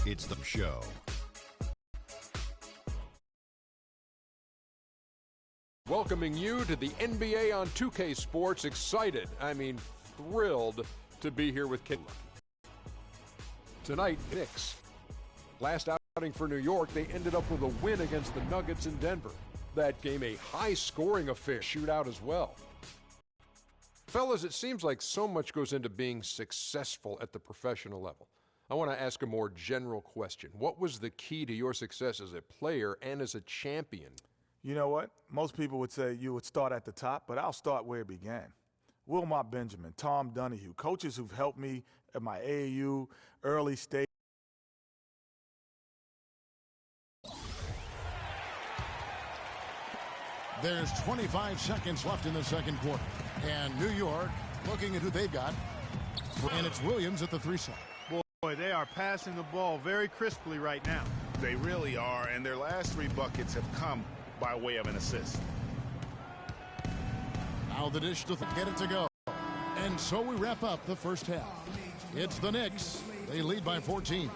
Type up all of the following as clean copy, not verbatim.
It's the show. Welcoming you to the NBA on 2K Sports. Excited, thrilled to be here with Ken. Tonight, Knicks. Last outing for New York, they ended up with a win against the Nuggets in Denver. That game, a high-scoring affair, shootout as well. Fellas, it seems like so much goes into being successful at the professional level. I want to ask a more general question. What was the key to your success as a player and as a champion? You know what? Most people would say you would start at the top, but I'll start where it began. Wilmot Benjamin, Tom Donahue, coaches who've helped me at my AAU early stage. There's 25 seconds left in the second quarter. And New York looking at who they've got. And it's Williams at the 3-slot. Boy, they are passing the ball very crisply right now. They really are, and their last 3 buckets have come by way of an assist. Now the dish to get it to go. And so we wrap up the first half. It's the Knicks. They lead by 14.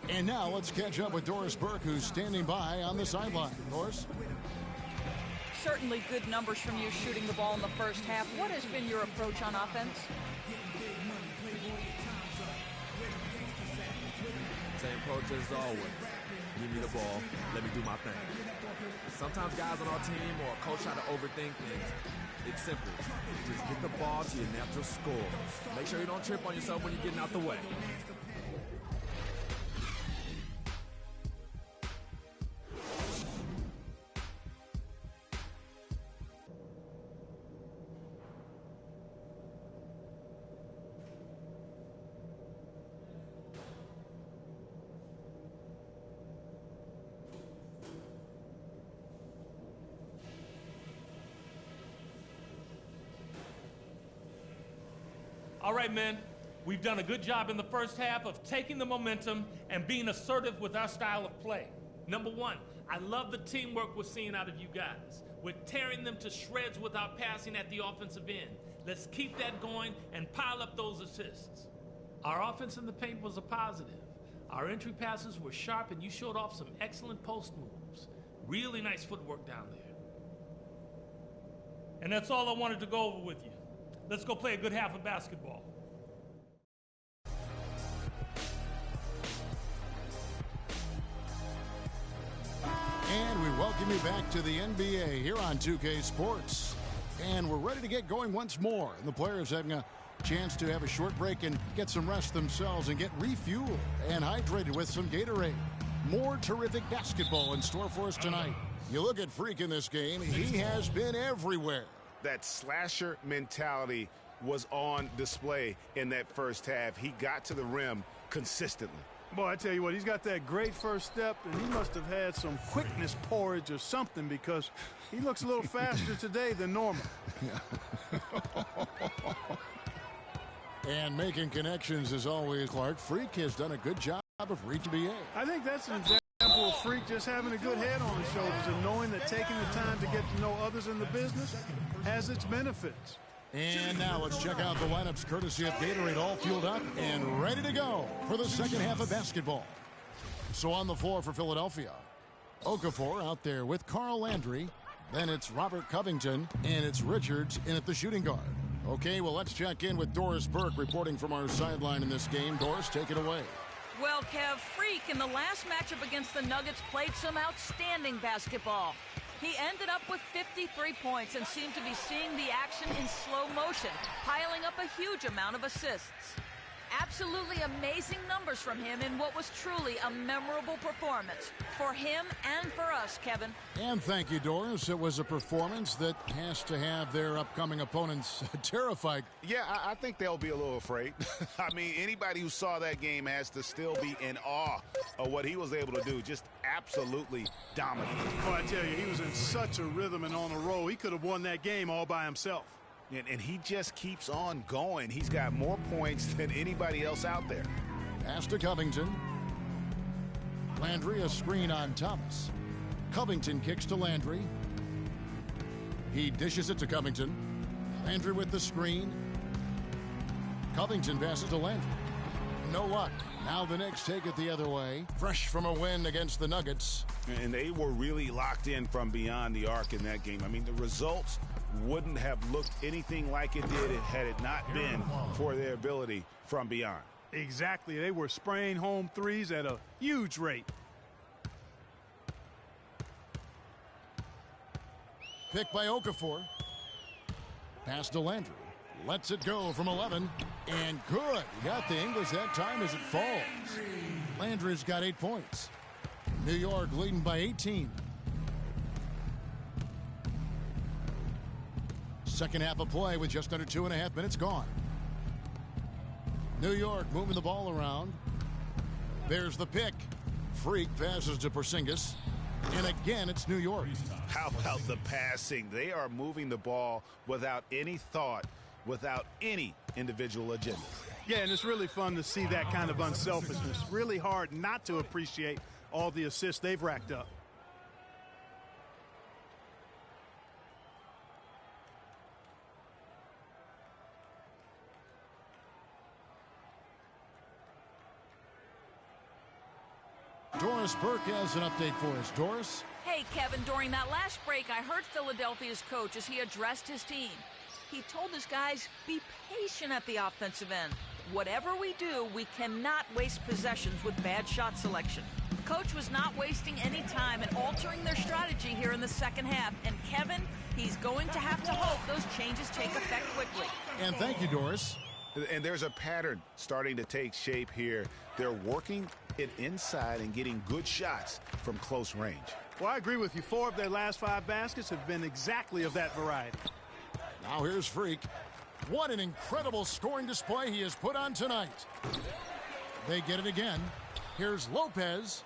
And now let's catch up with Doris Burke, who's standing by on the sideline. Doris? Certainly good numbers from you shooting the ball in the first half. What has been your approach on offense? Same approach as always. Give me the ball. Let me do my thing. Sometimes guys on our team or a coach try to overthink things. It's simple. Just get the ball to your natural score. Make sure you don't trip on yourself when you're getting out the way. All right, men, we've done a good job in the first half of taking the momentum and being assertive with our style of play. Number one, I love the teamwork we're seeing out of you guys. We're tearing them to shreds with our passing at the offensive end. Let's keep that going and pile up those assists. Our offense in the paint was a positive. Our entry passes were sharp and you showed off some excellent post moves. Really nice footwork down there. And that's all I wanted to go over with you. Let's go play a good half of basketball. And we welcome you back to the NBA here on 2K Sports. And we're ready to get going once more. And the players having a chance to have a short break and get some rest themselves and get refueled and hydrated with some Gatorade. More terrific basketball in store for us tonight. You look at Freak in this game, he has been everywhere. That slasher mentality was on display in that first half. He got to the rim consistently. Boy, I tell you what, he's got that great first step, and he must have had some quickness porridge or something because he looks a little faster today than normal. And making connections as always, Clark. Freak has done a good job of reaching the NBA. I think that's an example of Freak just having a good head on his shoulders and knowing that taking the time to get to know others in the business has its benefits. And now let's check out the lineups courtesy of Gatorade, all fueled up and ready to go for the second half of basketball. So on the floor for Philadelphia, Okafor out there with Carl Landry. Then it's Robert Covington, and it's Richards in at the shooting guard. Okay, well, let's check in with Doris Burke reporting from our sideline in this game. Doris, take it away. Well, Kev, Freak in the last matchup against the Nuggets played some outstanding basketball. He ended up with 53 points and seemed to be seeing the action in slow motion, piling up a huge amount of assists. Absolutely amazing numbers from him in what was truly a memorable performance for him and for us, Kevin. And thank you, Doris. It was a performance that has to have their upcoming opponents terrified. Yeah, I think they'll be a little afraid. I mean, anybody who saw that game has to still be in awe of what he was able to do. Just absolutely dominant. Oh, I tell you, he was in such a rhythm and on a roll. He could have won that game all by himself. And he just keeps on going. He's got more points than anybody else out there. Pass to Covington. Landry, a screen on Thomas. Covington kicks to Landry. He dishes it to Covington. Landry with the screen. Covington passes to Landry. No luck. Now the Knicks take it the other way. Fresh from a win against the Nuggets. And they were really locked in from beyond the arc in that game. I mean, the results wouldn't have looked anything like it did had it not been for their ability from beyond. Exactly. They were spraying home threes at a huge rate. Pick by Okafor. Pass to Landry. Lets it go from 11. And good. He got the English that time as it falls. Landry's got 8 points. New York leading by 18. Second half of play with just under 2.5 minutes gone. New York moving the ball around. There's the pick. Freak passes to Porzingis. And again, it's New York. How about the passing? They are moving the ball without any thought, without any individual agenda. Yeah, and it's really fun to see that kind of unselfishness. Really hard not to appreciate all the assists they've racked up. Doris Burke has an update for us. Doris? Hey, Kevin, during that last break, I heard Philadelphia's coach as he addressed his team. He told his guys, be patient at the offensive end. Whatever we do, we cannot waste possessions with bad shot selection. Coach was not wasting any time in altering their strategy here in the second half. And Kevin, he's going to have to hope those changes take effect quickly. And thank you, Doris. And there's a pattern starting to take shape here. They're working it inside and getting good shots from close range. Well, I agree with you. 4 of their last 5 baskets have been exactly of that variety. Now here's Freak. What an incredible scoring display he has put on tonight. They get it again. Here's Lopez.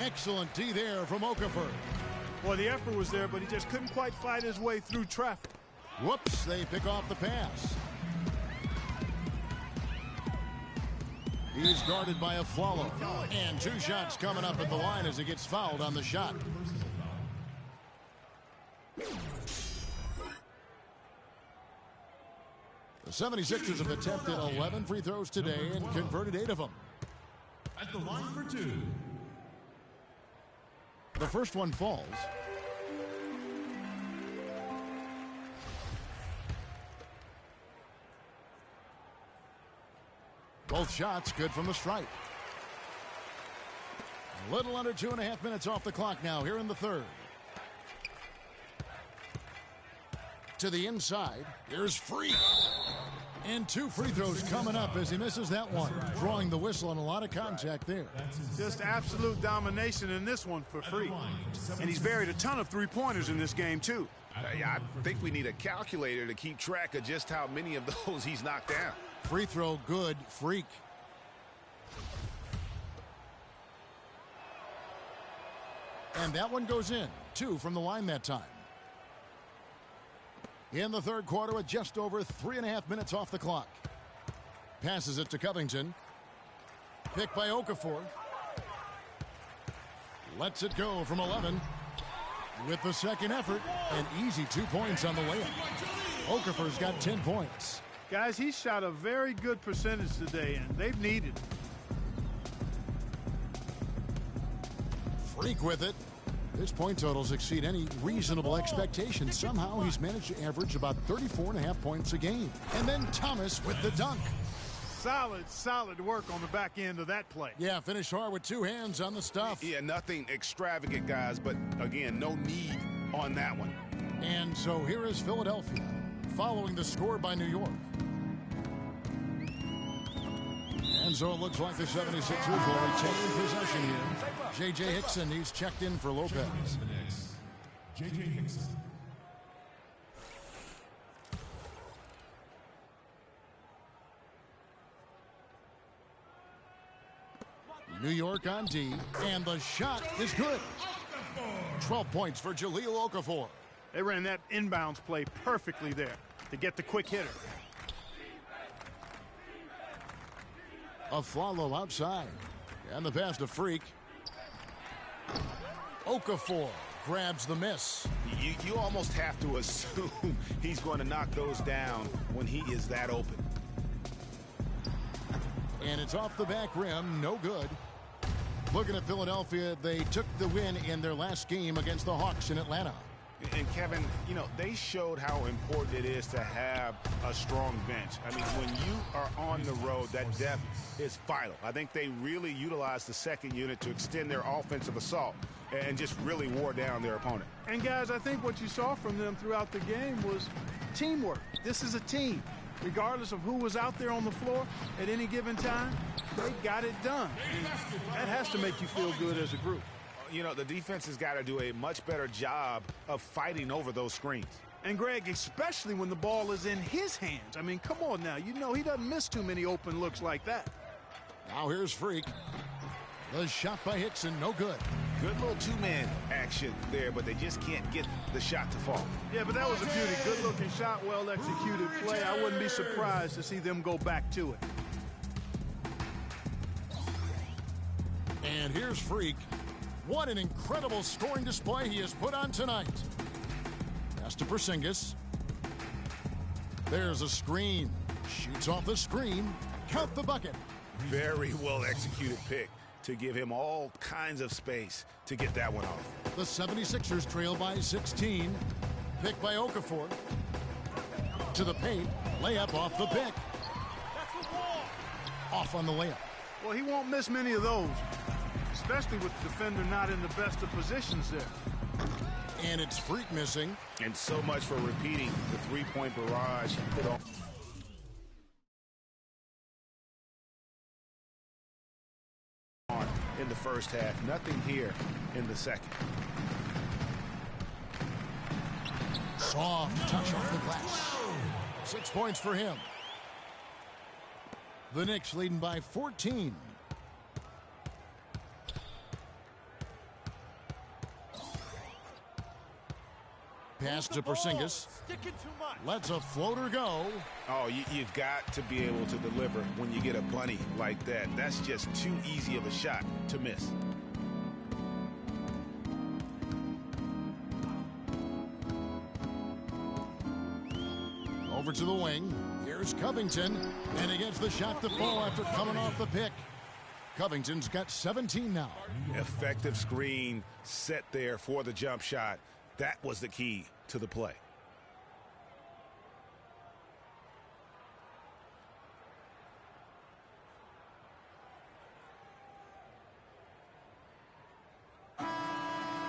Excellent D there from Okafor. Well, the effort was there, but he just couldn't quite fight his way through traffic. Whoops, they pick off the pass. He's guarded by Afflalo. And 2 shots coming up at the line as he gets fouled on the shot. The 76ers have attempted 11 free throws today and converted 8 of them. At the line for 2. The first one falls. Both shots good from the stripe. A little under 2.5 minutes off the clock now here in the third. To the inside. Here's Freak. And 2 free throws coming up as he misses that one. Drawing the whistle and a lot of contact there. Just absolute domination in this one for Freak. And he's buried a ton of three-pointers in this game, too. I think we need a calculator to keep track of just how many of those he's knocked down. Free throw good, Freak. And that one goes in. 2 from the line that time. In the third quarter with just over 3.5 minutes off the clock. Passes it to Covington. Picked by Okafor. Lets it go from 11. With the second effort, an easy 2 points on the layup. Okafor's got 10 points. Guys, he shot a very good percentage today, and they've needed it. Freak with it. His point totals exceed any reasonable expectation. Somehow he's managed to average about 34.5 points a game. And then Thomas with the dunk. Solid work on the back end of that play. Yeah, finished hard with 2 hands on the stuff. Yeah, nothing extravagant, guys, but again, no need on that one. And so here is Philadelphia, following the score by New York. And so it looks like the 76ers will retain possession here. J.J. Hickson, he's checked in for Lopez. J.J. Hickson. New York on D, and the shot is good. 12 points for Jahlil Okafor. They ran that inbounds play perfectly there to get the quick hitter. Afflalo outside. And the pass to Freak. Okafor grabs the miss. You almost have to assume he's going to knock those down when he is that open. And it's off the back rim. No good. Looking at Philadelphia, they took the win in their last game against the Hawks in Atlanta. And Kevin, you know, they showed how important it is to have a strong bench. I mean, when you are on the road, that depth is vital. I think they really utilized the second unit to extend their offensive assault and just really wore down their opponent. And guys, I think what you saw from them throughout the game was teamwork. This is a team. Regardless of who was out there on the floor at any given time, they got it done. And that has to make you feel good as a group. You know, the defense has got to do a much better job of fighting over those screens. And Greg, especially when the ball is in his hands. I mean, come on now. You know he doesn't miss too many open looks like that. Now here's Freak. The shot by Hickson, no good. Good little two-man action there, but they just can't get the shot to fall. Yeah, but that was a beauty. Good-looking shot, well-executed play. I wouldn't be surprised to see them go back to it. And here's Freak. What an incredible scoring display he has put on tonight. Pass to Porzingis. There's a screen. Shoots off the screen. Count the bucket. Very well-executed pick to give him all kinds of space to get that one off. The 76ers trail by 16. Pick by Okafor. To the paint. Layup off the pick. Off on the layup. Well, he won't miss many of those, especially with the defender not in the best of positions there. And it's Freak missing. And so much for repeating the three-point barrage he put on. In the first half, nothing here in the second. Soft touch off the glass. 6 points for him. The Knicks leading by 14. Pass to Porzingis. Lets a floater go. Oh, you've got to be able to deliver when you get a bunny like that. That's just too easy of a shot to miss. Over to the wing. Here's Covington. And he gets the shot to fall after coming off the pick. Covington's got 17 now. Effective screen set there for the jump shot. That was the key to the play.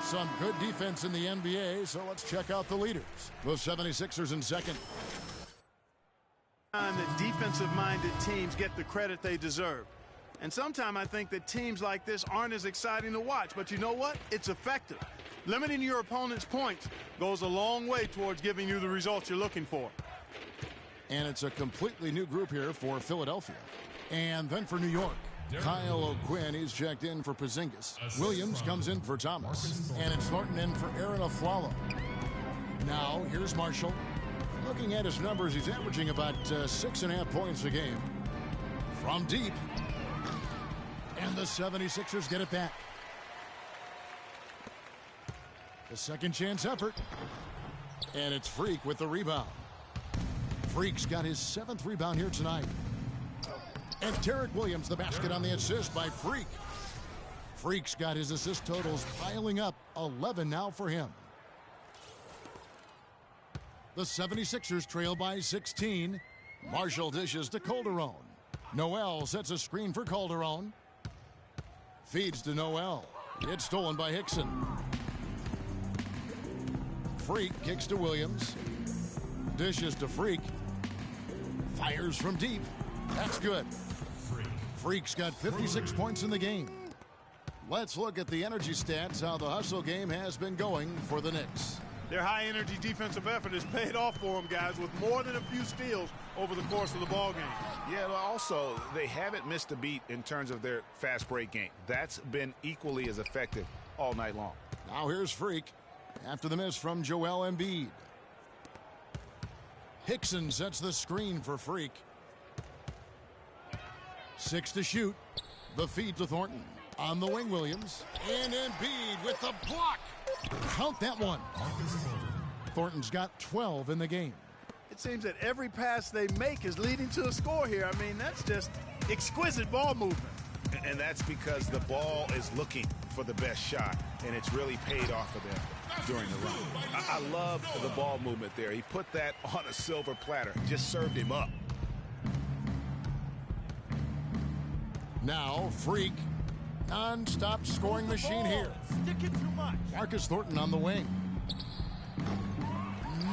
Some good defense in the NBA, so let's check out the leaders. The 76ers in second. That defensive-minded teams get the credit they deserve. And sometimes I think that teams like this aren't as exciting to watch. But you know what? It's effective. Limiting your opponent's points goes a long way towards giving you the results you're looking for. And it's a completely new group here for Philadelphia. And then for New York, Kyle O'Quinn, he's checked in for Porzingis. Williams comes in for Thomas. And it's Thornton in for Aaron Aflalo. Now, here's Marshall. Looking at his numbers, he's averaging about 6.5 points a game. From deep. And the 76ers get it back. The second chance effort. And it's Freak with the rebound. Freak's got his 7th rebound here tonight. And Derek Williams, the basket on the assist by Freak. Freak's got his assist totals piling up. 11 now for him. The 76ers trail by 16. Marshall dishes to Calderon. Noel sets a screen for Calderon. Feeds to Noel. It's stolen by Hickson. Freak kicks to Williams. Dishes to Freak. Fires from deep. That's good. Freak's got 56 points in the game. Let's look at the energy stats, how the hustle game has been going for the Knicks. Their high-energy defensive effort has paid off for them, guys, with more than a few steals over the course of the ball game. Yeah, but also, they haven't missed a beat in terms of their fast break game. That's been equally as effective all night long. Now here's Freak after the miss from Joel Embiid. Hickson sets the screen for Freak. 6 to shoot. The feed to Thornton. On the wing, Williams. And Embiid with the block. Count that one. Thornton's got 12 in the game. It seems that every pass they make is leading to a score here. I mean, that's just exquisite ball movement. And that's because the ball is looking for the best shot, and it's really paid off for them during the run. I love the ball movement there. He put that on a silver platter, just served him up. Now, Freak, non-stop scoring machine here. Sticking too much. Marcus Thornton on the wing.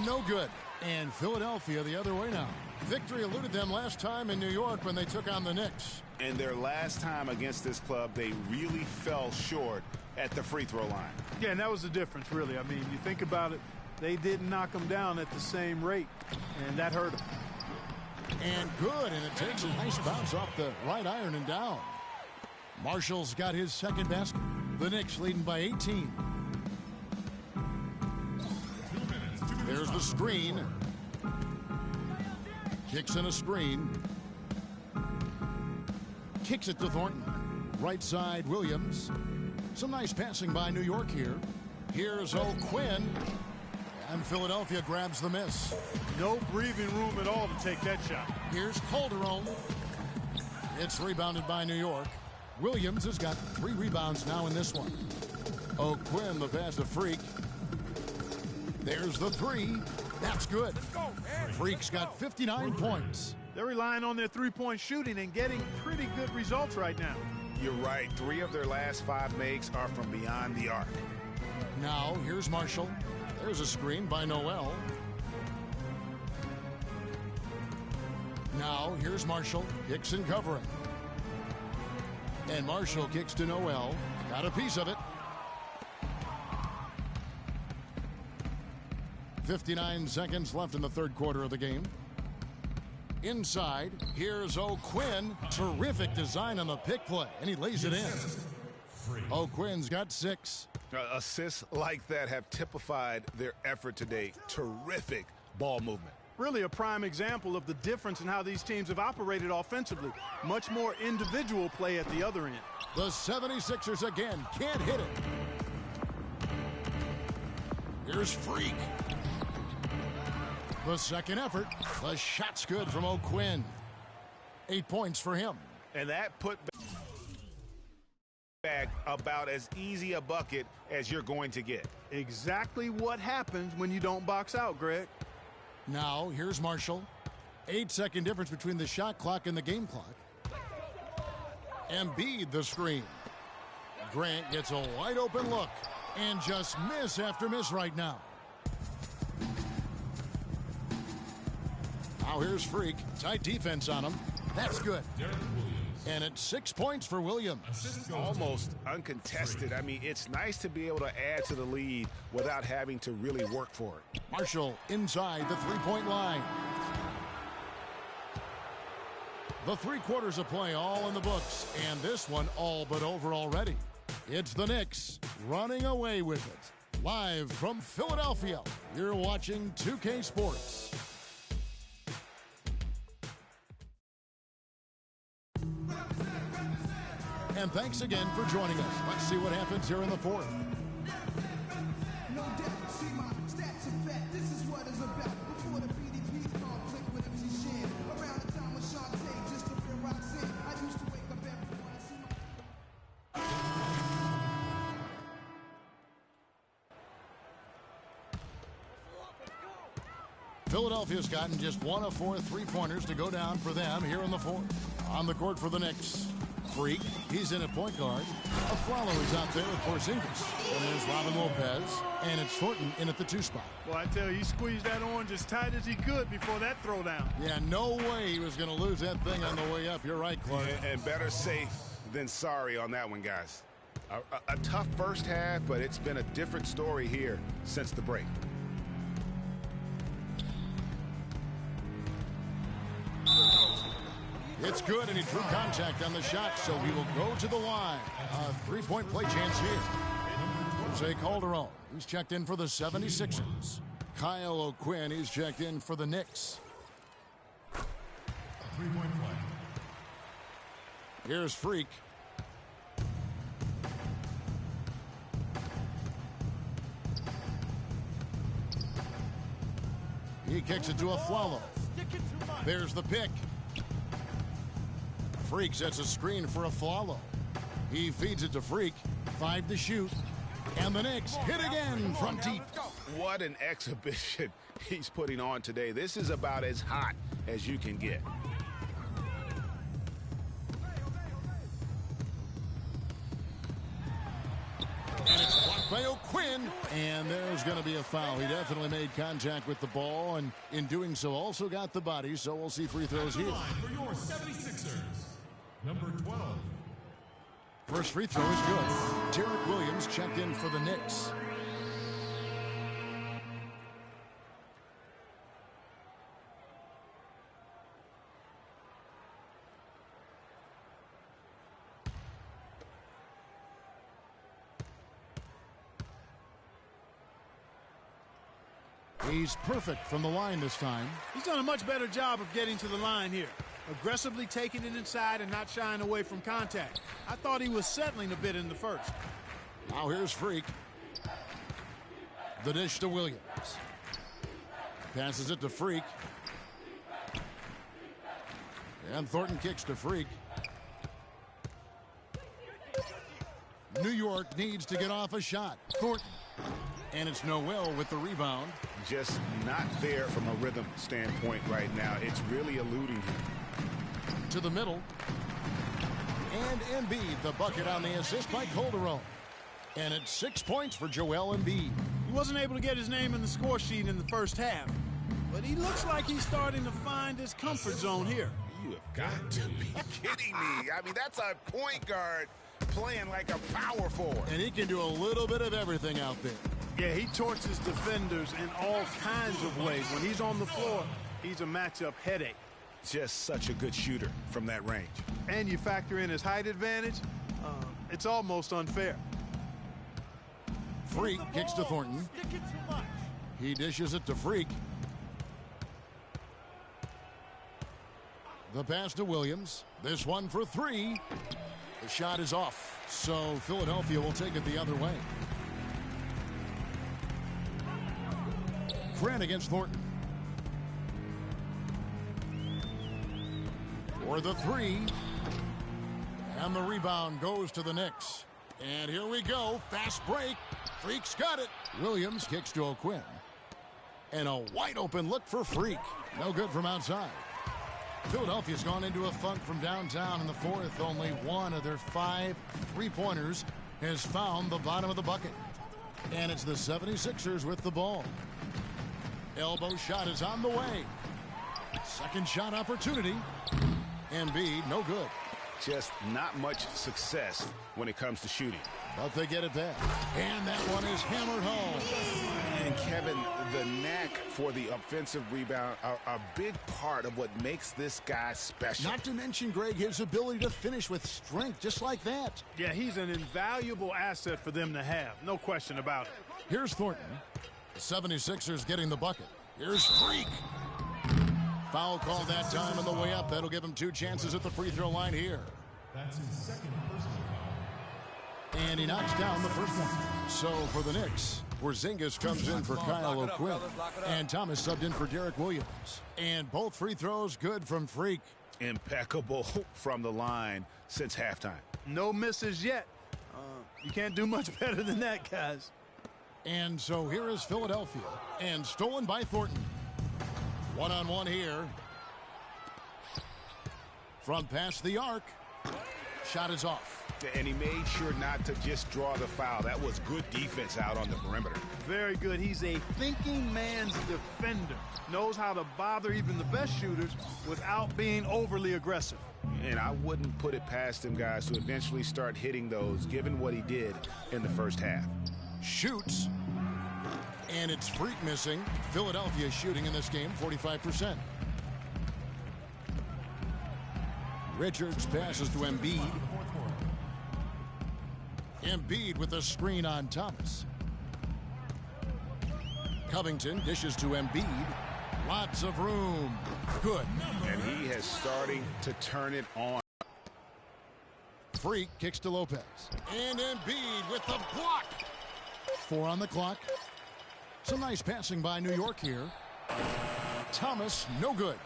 No good. And Philadelphia the other way now. Victory eluded them last time in New York when they took on the Knicks. And their last time against this club, they really fell short at the free throw line. Yeah, and that was the difference, really. I mean, you think about it, they didn't knock them down at the same rate, and that hurt them. And good, and it takes a nice bounce off the right iron and down. Marshall's got his second basket. The Knicks leading by 18. There's the screen. Kicks in a screen. Kicks it to Thornton. Right side, Williams. Some nice passing by New York here. Here's O'Quinn. And Philadelphia grabs the miss. No breathing room at all to take that shot. Here's Calderon. It's rebounded by New York. Williams has got 3 rebounds now in this one. O'Quinn, the pass to Freak. There's the 3. That's good. Freak's got 59 points. They're relying on their three-point shooting and getting pretty good results right now. You're right. 3 of their last 5 makes are from beyond the arc. Now, here's Marshall. There's a screen by Noel. Now, here's Marshall. Kicks and covering. And Marshall kicks to Noel. Got a piece of it. 59 seconds left in the third quarter of the game. Inside, here's O'Quinn. Terrific design on the pick play, and he lays it in. O'Quinn's got 6. Assists like that have typified their effort today. Terrific ball movement. Really a prime example of the difference in how these teams have operated offensively. Much more individual play at the other end. The 76ers again can't hit it. Here's Freak. The second effort. The shot's good from O'Quinn. 8 points for him. And that put back about as easy a bucket as you're going to get. Exactly what happens when you don't box out, Greg. Now, here's Marshall. 8-second difference between the shot clock and the game clock. Embiid the screen. Grant gets a wide open look and just miss after miss right now. Now here's Freak. Tight defense on him. That's good. And it's 6 points for Williams. Almost uncontested. I mean, it's nice to be able to add to the lead without having to really work for it. Marshall inside the three-point line. The 3 quarters of play all in the books, and this one all but over already. It's the Knicks running away with it. Live from Philadelphia, you're watching 2K Sports. And thanks again for joining us. Let's see what happens here in the fourth. No doubt, see my stats are fat. This is what it's about. Before the BDP conflict with MC Shan. Around the time of Shantae, just a real rock scene. I used to wake up every morning and see my... Philadelphia's gotten just 1 of 4 3-pointers to go down for them here in the fourth. On the court for the Knicks. Freak, he's in at point guard. Aflalo is out there with Porzingis. And there's Robin Lopez. And it's Thornton in at the 2 spot. Well, I tell you, he squeezed that orange as tight as he could before that throwdown. Yeah, no way he was going to lose that thing on the way up. You're right, Clark. And better safe than sorry on that one, guys. A tough first half, but it's been a different story here since the break. It's good, and he drew contact on the shot, so he will go to the line. A 3-point play chance here. Jose Calderon, he's checked in for the 76ers. Kyle O'Quinn, he's checked in for the Knicks. A 3-point play. Here's Freak. He kicks it to Aflalo. There's the pick. Freak sets a screen for Afflalo. He feeds it to Freak. 5 to shoot. And the Knicks hit again from deep. What an exhibition he's putting on today. This is about as hot as you can get. And it's blocked by O'Quinn. And there's going to be a foul. He definitely made contact with the ball, and in doing so also got the body, so we'll see free throws here. For your 76ers, number 12. First free throw is good. Derek Williams checked in for the Knicks. He's perfect from the line this time. He's done a much better job of getting to the line here. Aggressively taking it inside and not shying away from contact. I thought he was settling a bit in the first. Now here's Freak. The dish to Williams. Passes it to Freak. And Thornton kicks to Freak. New York needs to get off a shot. Thornton. And it's Noel with the rebound. Just not there from a rhythm standpoint right now. It's really eluding him. To the middle. And Embiid, the bucket on the assist by Calderon. And it's 6 points for Joel Embiid. He wasn't able to get his name in the score sheet in the first half, but he looks like he's starting to find his comfort zone here. You have got to be kidding me. I mean, that's a point guard playing like a power forward. And he can do a little bit of everything out there. Yeah, he torches defenders in all kinds of ways. When he's on the floor, he's a matchup headache. Just such a good shooter from that range. And you factor in his height advantage, it's almost unfair. Freak kicks to Thornton. He dishes it to Freak. The pass to Williams. This one for 3. The shot is off, so Philadelphia will take it the other way. Grant against Thornton. For the 3. And the rebound goes to the Knicks. And here we go. Fast break. Freak's got it. Williams kicks to O'Quinn. And a wide open look for Freak. No good from outside. Philadelphia's gone into a funk from downtown in the fourth. Only one of their 5 3-pointers has found the bottom of the bucket. And it's the 76ers with the ball. Elbow shot is on the way. Second shot opportunity. Embiid, no good. Just not much success when it comes to shooting. But they get it back. And that one is hammered home. And Kevin, the knack for the offensive rebound are a big part of what makes this guy special. Not to mention, Greg, his ability to finish with strength just like that. Yeah, he's an invaluable asset for them to have. No question about it. Here's Thornton. The 76ers getting the bucket. Here's Freak. Foul call that time on the way up. That'll give him 2 chances at the free throw line here. That's his second personal foul. And he knocks down the first one. So for the Knicks, Porzingis comes in for Kyle O'Quinn. And Thomas subbed in for Derek Williams. And both free throws good from Freak. Impeccable from the line since halftime. No misses yet. You can't do much better than that, guys. And so here is Philadelphia. And stolen by Thornton. One-on-one here. From past the arc. Shot is off. And he made sure not to just draw the foul. That was good defense out on the perimeter. Very good. He's a thinking man's defender. Knows how to bother even the best shooters without being overly aggressive. And I wouldn't put it past him, guys, to eventually start hitting those, given what he did in the first half. Shoots. And it's Freak missing. Philadelphia shooting in this game 45%. Richards passes to Embiid. Embiid with a screen on Thomas. Covington dishes to Embiid. Lots of room. Good. And he is starting to turn it on. Freak kicks to Lopez. And Embiid with the block. 4 on the clock. Some nice passing by New York here. Thomas, no good.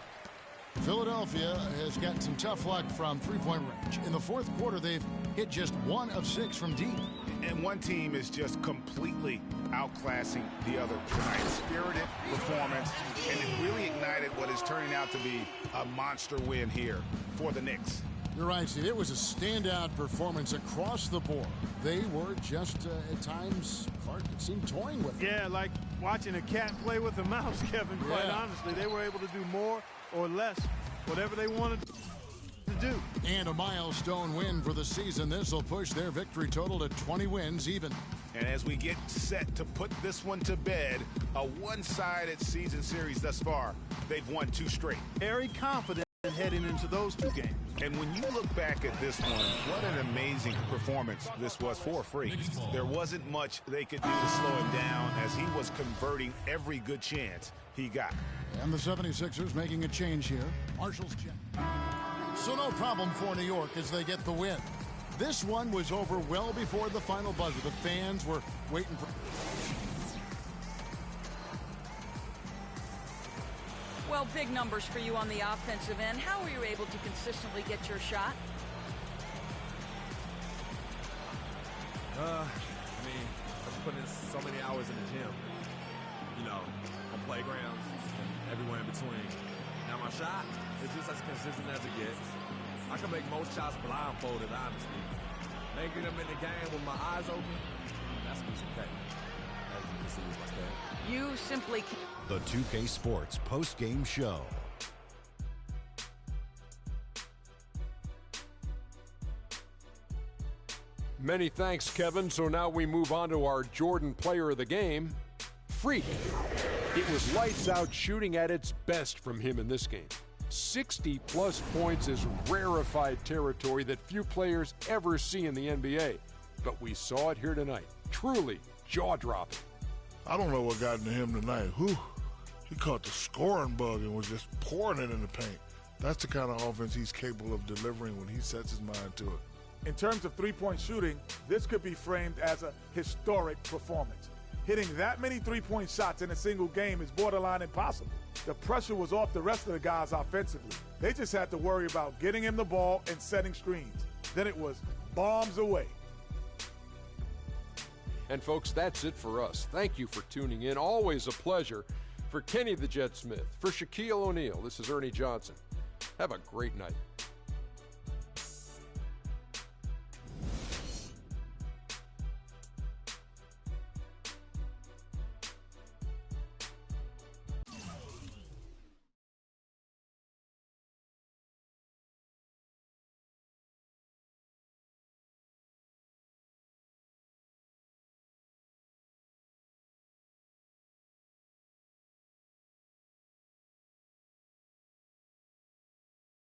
Philadelphia has gotten some tough luck from three-point range. In the fourth quarter, they've hit just 1 of 6 from deep. And one team is just completely outclassing the other tonight. Spirited performance, and it really ignited what is turning out to be a monster win here for the Knicks. You're right, Steve. It was a standout performance across the board. They were just, at times, Clark, it seemed toying with it. Yeah, like watching a cat play with a mouse, Kevin, quite honestly. They were able to do more or less, whatever they wanted to do. And a milestone win for the season. This will push their victory total to 20 wins even. And as we get set to put this one to bed, a one-sided season series thus far, they've won 2 straight. Very confident heading into those 2 games. And when you look back at this one, what an amazing performance this was for Freak. There wasn't much they could do to slow him down as he was converting every good chance he got. And the 76ers making a change here. Marshall's check. So no problem for New York as they get the win. This one was over well before the final buzzer. The fans were waiting for... Well, big numbers for you on the offensive end. How were you able to consistently get your shot? I mean, I've put in so many hours in the gym, you know, on playgrounds and everywhere in between. Now my shot is just as consistent as it gets. I can make most shots blindfolded, honestly. Making them in the game with my eyes open, that's a piece of cake. As you can see with my stat. You simply can't. The 2K Sports post-game show. Many thanks, Kevin. So now we move on to our Jordan player of the game, Freak. It was lights out shooting at its best from him in this game. 60-plus points is rarefied territory that few players ever see in the NBA. But we saw it here tonight. Truly jaw-dropping. I don't know what got into him tonight. Whew. He caught the scoring bug and was just pouring it in the paint. That's the kind of offense he's capable of delivering when he sets his mind to it. In terms of three-point shooting, this could be framed as a historic performance. Hitting that many three-point shots in a single game is borderline impossible. The pressure was off the rest of the guys offensively. They just had to worry about getting him the ball and setting screens. Then it was bombs away. And folks, that's it for us. Thank you for tuning in. Always a pleasure. For Kenny the Jet Smith, for Shaquille O'Neal, this is Ernie Johnson. Have a great night.